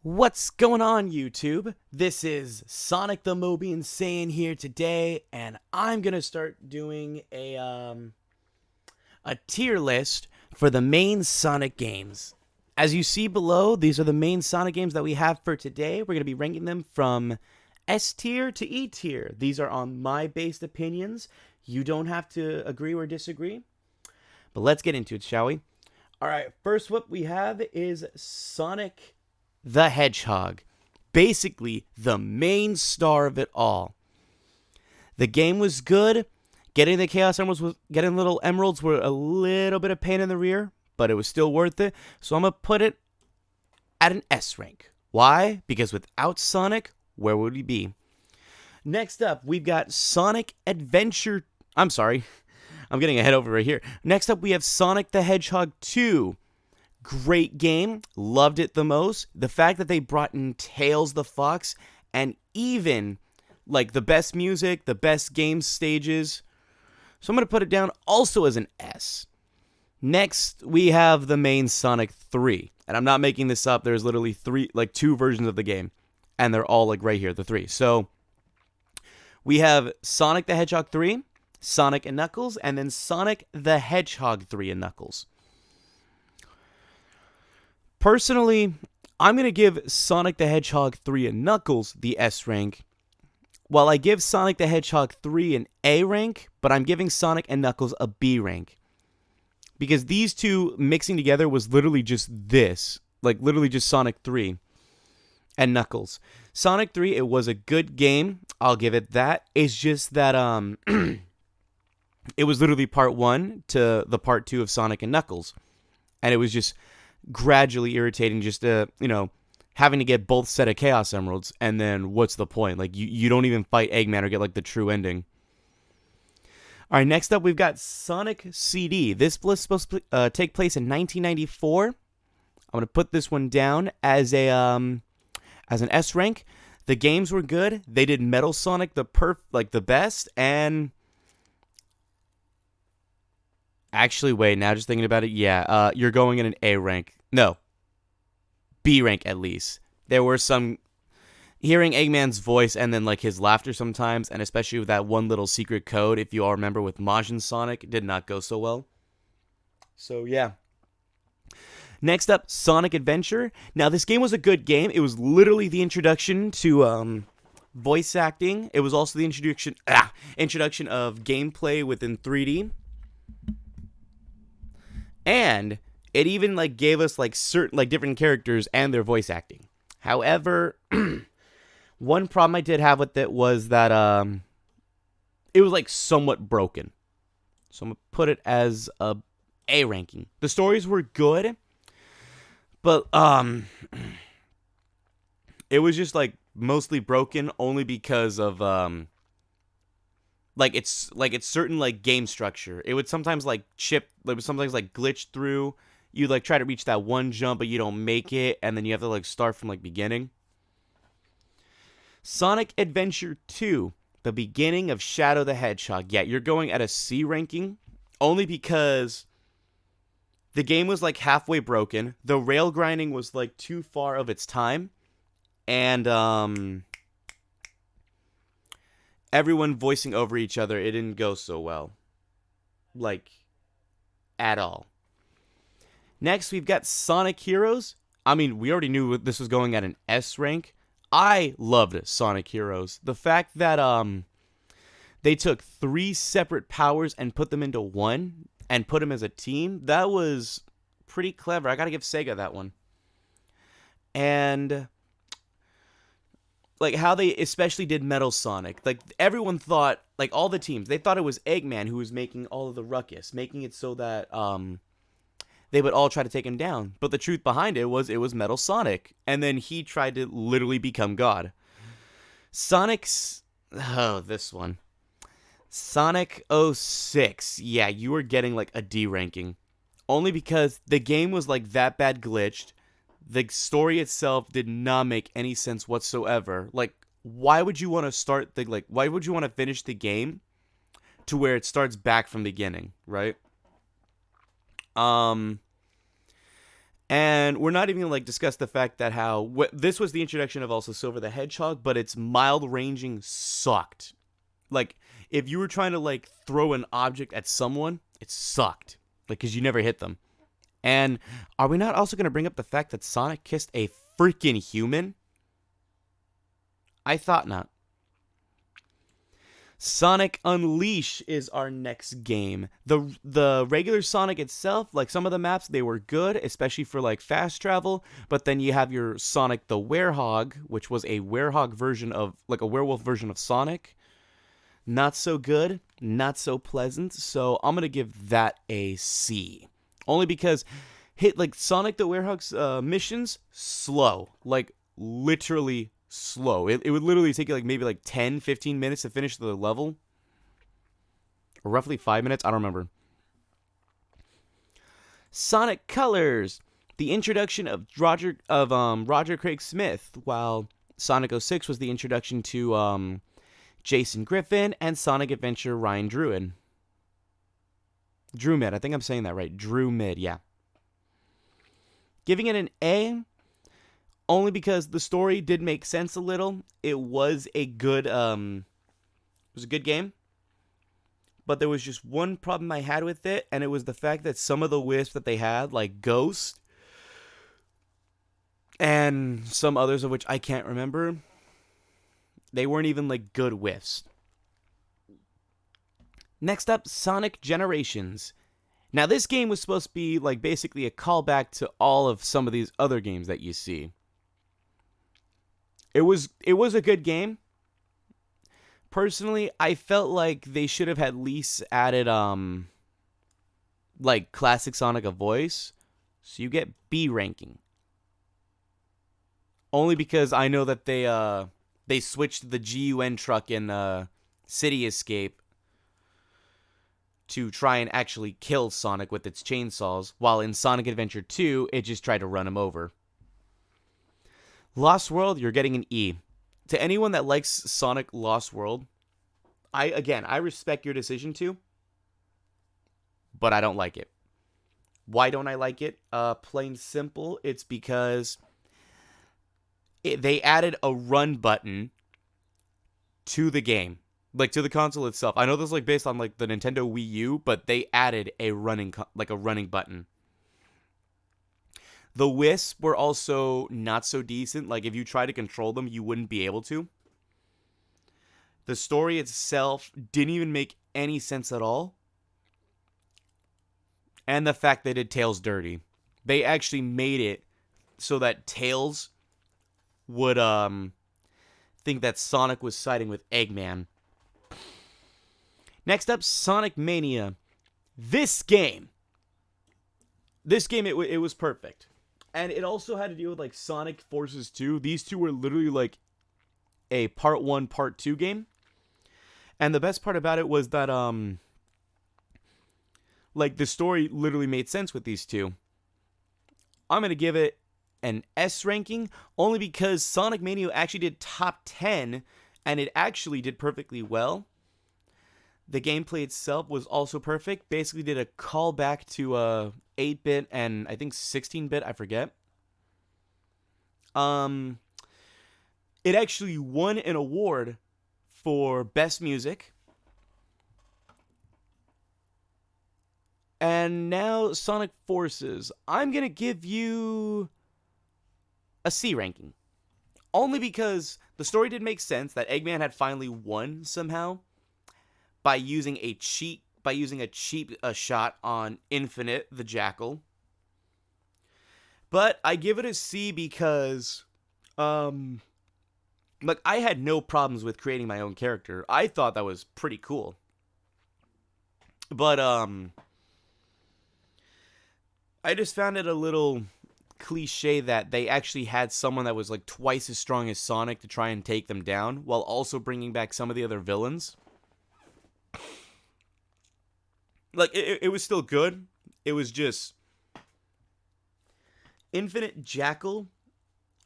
What's going on, YouTube? This is Sonic the Mobian saying here today, and I'm gonna start doing a tier list for the main Sonic games. As you see below, these are the main Sonic games that we have for today. We're gonna be ranking them from S tier to E tier. These are on my based opinions. You don't have to agree or disagree. But let's get into it, shall we? All right, first what we have is Sonic the Hedgehog. Basically, the main star of it all. The game was good. Getting the getting little emeralds were a little bit of pain in the rear, but it was still worth it. So I'm gonna put it at an S rank. Why? Because without Sonic, where would we be? Next up, we've got Sonic Adventure. I'm sorry. I'm getting ahead over right here. Next up, we have Sonic the Hedgehog 2. Great game. Loved it the most. The fact that they brought in Tails the Fox and even like the best music, the best game stages. So I'm going to put it down also as an S. Next, we have the main Sonic 3. And I'm not making this up. There's literally two versions of the game. And they're all like right here, the three. So we have Sonic the Hedgehog 3, Sonic and Knuckles, and then Sonic the Hedgehog 3 and Knuckles. Personally, I'm going to give Sonic the Hedgehog 3 and Knuckles the S rank, while I give Sonic the Hedgehog 3 an A rank, but I'm giving Sonic and Knuckles a B rank. Because these two mixing together was literally just this. Like, literally just Sonic 3 and Knuckles. Sonic 3, it was a good game. I'll give it that. It's just that, it was literally part 1 to the part 2 of Sonic and Knuckles. And it was just gradually irritating just having to get both set of Chaos Emeralds, and then what's the point? Like, you don't even fight Eggman or get, like, the true ending. Alright, next up, we've got Sonic CD. This was supposed to take place in 1994. I'm going to put this one down as an S rank. The games were good. They did Metal Sonic the best, and actually, wait, now just thinking about it, yeah, you're going in an A rank. No, B rank at least. There were some, hearing Eggman's voice and then like his laughter sometimes, and especially with that one little secret code, if you all remember with Majin Sonic, did not go so well. So yeah. Next up, Sonic Adventure. Now this game was a good game. It was literally the introduction to voice acting. It was also the introduction of gameplay within 3D. And it even like gave us like certain like different characters and their voice acting. However, one problem I did have with it was that it was like somewhat broken. So I'm gonna put it as a A ranking. The stories were good, but it was just like mostly broken only because of it's certain like game structure. It would sometimes like glitch through. You like try to reach that one jump, but you don't make it, and then you have to like start from like beginning. Sonic Adventure 2, the beginning of Shadow the Hedgehog. Yeah, you're going at a C ranking, only because the game was like halfway broken. The rail grinding was like too far of its time, and everyone voicing over each other, it didn't go so well. Like, at all. Next, we've got Sonic Heroes. I mean, we already knew this was going at an S rank. I loved Sonic Heroes. The fact that they took 3 separate powers and put them into one and put them as a team, that was pretty clever. I gotta give Sega that one. And like how they especially did Metal Sonic. Like everyone thought, like all the teams, they thought it was Eggman who was making all of the ruckus, making it so that they would all try to take him down. But the truth behind it was Metal Sonic. And then he tried to literally become God. This one. Sonic 06. Yeah, you were getting like a D ranking. Only because the game was like that bad glitched. The story itself did not make any sense whatsoever. Like, why would you want to why would you want to finish the game to where it starts back from the beginning, right? And we're not even gonna like discuss the fact that how this was the introduction of also Silver the Hedgehog, but its mild ranging sucked. Like if you were trying to like throw an object at someone, it sucked. Like because you never hit them. And are we not also gonna bring up the fact that Sonic kissed a freaking human? I thought not. Sonic Unleash is our next game. The regular Sonic itself, like some of the maps, they were good, especially for like fast travel. But then you have your Sonic the Werehog, which was a werehog version of like a werewolf version of Sonic. Not so good, not so pleasant. So I'm gonna give that a C, only because hit like Sonic the Werehog's missions slow, like literally slow. It would literally take you like maybe like 10, 15 minutes to finish the level. Or roughly 5 minutes, I don't remember. Sonic Colors, the introduction of Roger Craig Smith, while Sonic 06 was the introduction to Jason Griffin and Sonic Adventure Ryan Drewmid, I think I'm saying that right. Drewmid, yeah. Giving it an A, only because the story did make sense a little. It was a good game. But there was just one problem I had with it, and it was the fact that some of the wisps that they had, like Ghost, and some others of which I can't remember, they weren't even like good wisps. Next up, Sonic Generations. Now this game was supposed to be like basically a callback to all of some of these other games that you see. It was a good game. Personally, I felt like they should have at least added like classic Sonic a voice. So you get B ranking. Only because I know that they switched the GUN truck in City Escape to try and actually kill Sonic with its chainsaws, while in Sonic Adventure 2, it just tried to run him over. Lost World, you're getting an E. To anyone that likes Sonic Lost World, I respect your decision to, but I don't like it. Why don't I like it? Plain simple, it's because they added a run button to the game, like to the console itself. I know this is like based on like the Nintendo Wii U, but they added a running button. The wisps were also not so decent. Like if you try to control them, you wouldn't be able to. The story itself didn't even make any sense at all. And the fact they did Tails dirty. They actually made it so that Tails would think that Sonic was siding with Eggman. Next up, Sonic Mania. This game, it was perfect. And it also had to deal with like Sonic Forces 2. These two were literally like a part 1, part 2 game. And the best part about it was that like the story literally made sense with these two. I'm going to give it an S ranking only because Sonic Mania actually did top 10 and it actually did perfectly well. The gameplay itself was also perfect. Basically did a callback to 8-bit and I think 16-bit, I forget. It actually won an award for best music. And now Sonic Forces. I'm going to give you a C ranking. Only because the story did make sense that Eggman had finally won somehow by using a cheap shot on Infinite the Jackal. But I give it a C because like I had no problems with creating my own character. I thought that was pretty cool. But I just found it a little cliche that they actually had someone that was like twice as strong as Sonic to try and take them down, while also bringing back some of the other villains. Like, it was still good. It was just Infinite Jackal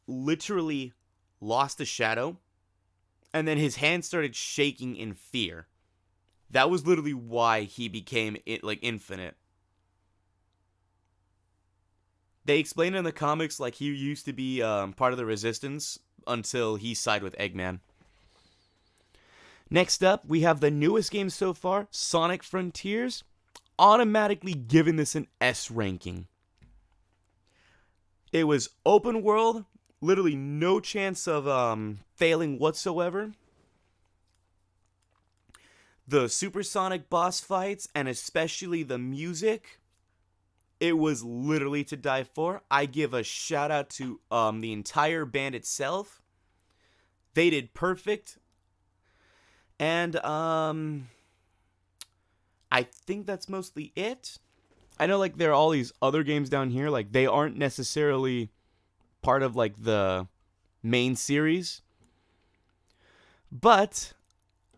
literally lost a shadow, and then his hand started shaking in fear. That was literally why he became like Infinite. They explain in the comics like he used to be part of the Resistance until he sided with Eggman. Next up, we have the newest game so far, Sonic Frontiers. Automatically giving this an S ranking. It was open world, literally no chance of failing whatsoever. The supersonic boss fights, and especially the music, it was literally to die for. I give a shout out to the entire band itself. They did perfect. And I think that's mostly it. I know like there are all these other games down here, like they aren't necessarily part of like the main series. But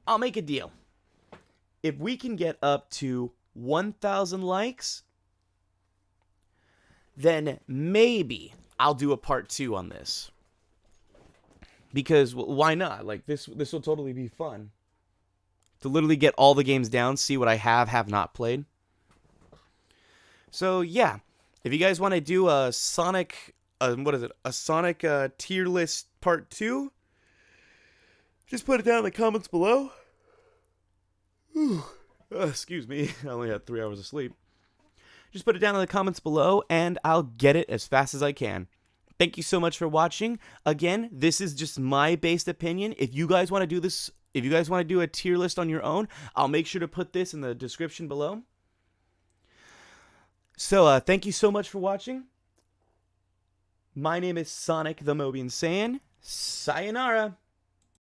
I'll make a deal. If we can get up to 1,000 likes, then maybe I'll do a part 2 on this. Because why not? Like this will totally be fun. To literally get all the games down, see what I have not played. So yeah, if you guys want to do a Sonic, a Sonic tier list part 2, just put it down in the comments below. Excuse me, I only had 3 hours of sleep. Just put it down in the comments below, and I'll get it as fast as I can. Thank you so much for watching. Again, this is just my based opinion. If you guys want to do this, if you guys want to do a tier list on your own, I'll make sure to put this in the description below. So, thank you so much for watching. My name is Sonic the Mobian Saiyan. Sayonara.